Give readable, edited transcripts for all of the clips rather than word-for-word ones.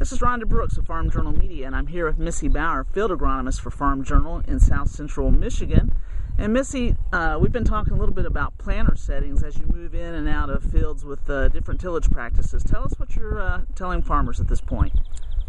This is Rhonda Brooks of Farm Journal Media, and I'm here with Missy Bauer, field agronomist for Farm Journal in South Central Michigan. And Missy, we've been talking a little bit about planter settings as you move in and out of fields with different tillage practices. Tell us what you're telling farmers at this point.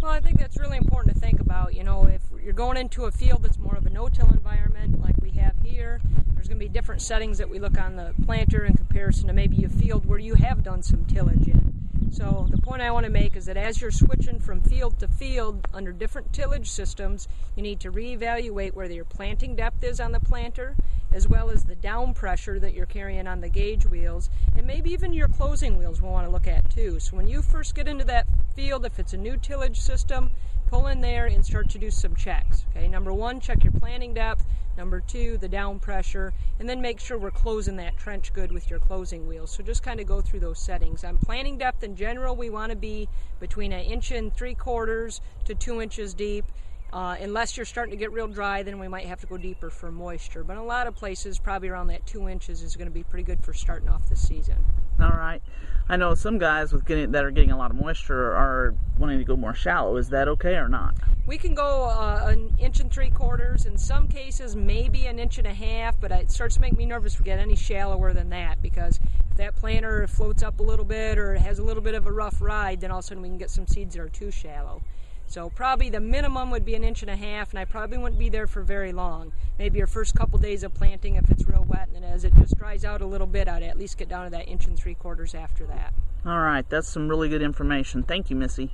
Well, I think that's really important to think about. You know, if you're going into a field that's more of a no-till environment like we have here, there's going to be different settings that we look on the planter in comparison to maybe a field where you have done some tillage in. So the point I want to make is that as you're switching from field to field under different tillage systems, you need to reevaluate where your planting depth is on the planter, as well as the down pressure that you're carrying on the gauge wheels, and maybe even your closing wheels we'll want to look at too. So when you first get into that field, if it's a new tillage system, pull in there and start to do some checks. Okay, number one, check your planting depth. Number two, the down pressure, and then make sure we're closing that trench good with your closing wheels. So just kind of go through those settings. On planting depth in general, we want to be between 1 3/4 inches to 2 inches deep. Unless you're starting to get real dry, then we might have to go deeper for moisture. But in a lot of places, probably around that 2 inches is going to be pretty good for starting off the season. All right. I know some guys that are getting a lot of moisture are wanting to go more shallow. Is that okay or not? We can go 1 3/4 inches. In some cases, maybe 1.5 inches, but it starts to make me nervous if we get any shallower than that, because if that planter floats up a little bit or has a little bit of a rough ride, then all of a sudden we can get some seeds that are too shallow. So probably the minimum would be 1.5 inches, and I probably wouldn't be there for very long. Maybe your first couple days of planting if it's real wet, and then as it just dries out a little bit, I'd at least get down to that 1 3/4 inches after that. All right, that's some really good information. Thank you, Missy.